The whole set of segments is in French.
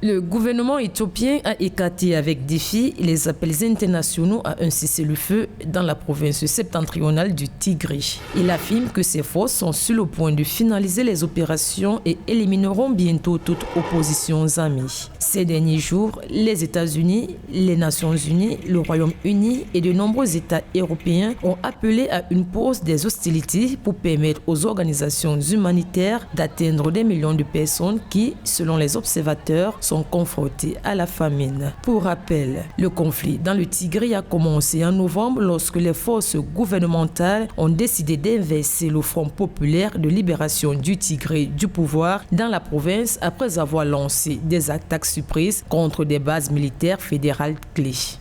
Le gouvernement éthiopien a écarté avec défi les appels internationaux à un cessez-le-feu dans la province septentrionale du Tigray. Il affirme que ses forces sont sur le point de finaliser les opérations et élimineront bientôt toute opposition aux armées. Ces derniers jours, les États-Unis, les Nations Unies, le Royaume-Uni et de nombreux États européens ont appelé à une pause des hostilités pour permettre aux organisations humanitaires d'atteindre des millions de personnes qui, selon les observateurs, sont confrontés à la famine. Pour rappel, le conflit dans le Tigray a commencé en novembre lorsque les forces gouvernementales ont décidé d'inverser le Front populaire de libération du Tigray du pouvoir dans la province après avoir lancé des attaques surprises contre des bases militaires fédérales clés.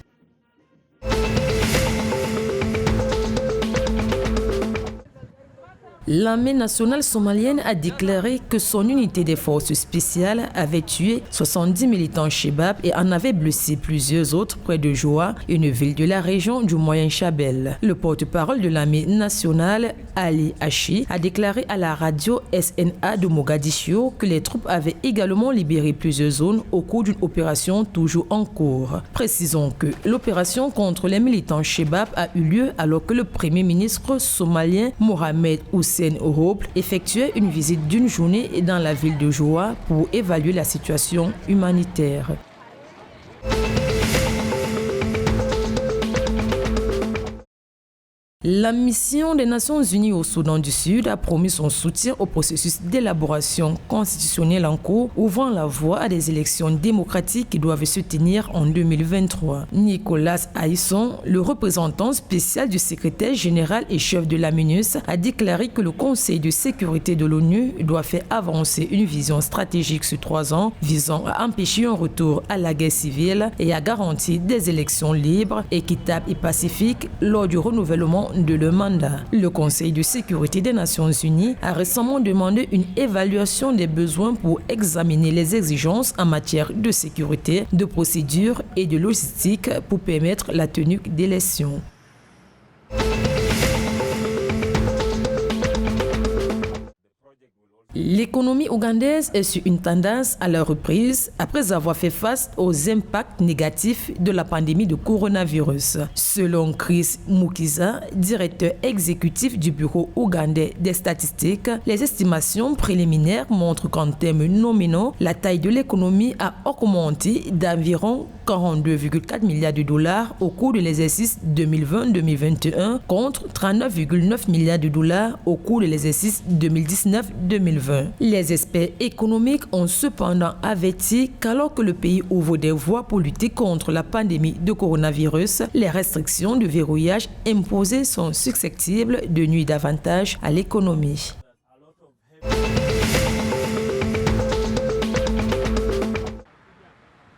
L'armée nationale somalienne a déclaré que son unité des forces spéciales avait tué 70 militants Chebab et en avait blessé plusieurs autres près de Joa, une ville de la région du Moyen-Chabel. Le porte-parole de l'armée nationale, Ali Hachi, a déclaré à la radio SNA de Mogadiscio que les troupes avaient également libéré plusieurs zones au cours d'une opération toujours en cours. Précisons que l'opération contre les militants Chebab a eu lieu alors que le premier ministre somalien Mohamed Hussein Roble effectuait une visite d'une journée dans la ville de Joa pour évaluer la situation humanitaire. La mission des Nations Unies au Soudan du Sud a promis son soutien au processus d'élaboration constitutionnelle en cours, ouvrant la voie à des élections démocratiques qui doivent se tenir en 2023. Nicolas Hayson, le représentant spécial du secrétaire général et chef de la MINUS, a déclaré que le Conseil de sécurité de l'ONU doit faire avancer une vision stratégique sur 3 ans visant à empêcher un retour à la guerre civile et à garantir des élections libres, équitables et pacifiques lors du renouvellement de leur mandat. Le Conseil de sécurité des Nations Unies a récemment demandé une évaluation des besoins pour examiner les exigences en matière de sécurité, de procédure et de logistique pour permettre la tenue d'élections. L'économie ougandaise est sur une tendance à la reprise après avoir fait face aux impacts négatifs de la pandémie de coronavirus. Selon Chris Mukiza, directeur exécutif du Bureau ougandais des statistiques, les estimations préliminaires montrent qu'en termes nominaux, la taille de l'économie a augmenté d'environ 42,4 milliards de dollars au cours de l'exercice 2020-2021 contre 39,9 milliards de dollars au cours de l'exercice 2019-2020. Les experts économiques ont cependant averti qu'alors que le pays ouvre des voies pour lutter contre la pandémie de coronavirus, les restrictions de verrouillage imposées sont susceptibles de nuire davantage à l'économie.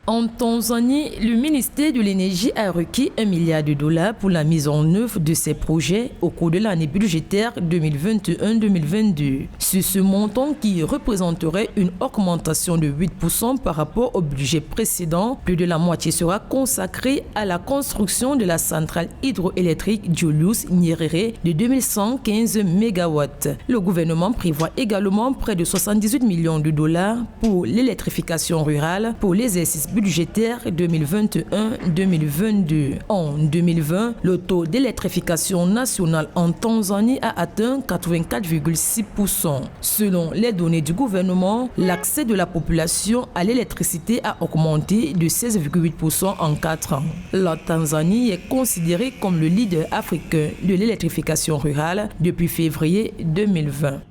En Tanzanie, le ministère de l'Énergie a requis 1 milliard de dollars pour la mise en œuvre de ses projets au cours de l'année budgétaire 2021-2022. Sur ce montant qui représenterait une augmentation de 8% par rapport au budget précédent, plus de la moitié sera consacrée à la construction de la centrale hydroélectrique Julius Nyerere de 2115 MW. Le gouvernement prévoit également près de 78 millions de dollars pour l'électrification rurale pour l'exercice budgétaire 2021-2022. En 2020, le taux d'électrification nationale en Tanzanie a atteint 84,6%. Selon les données du gouvernement, l'accès de la population à l'électricité a augmenté de 16,8% en 4 ans. La Tanzanie est considérée comme le leader africain de l'électrification rurale depuis février 2020.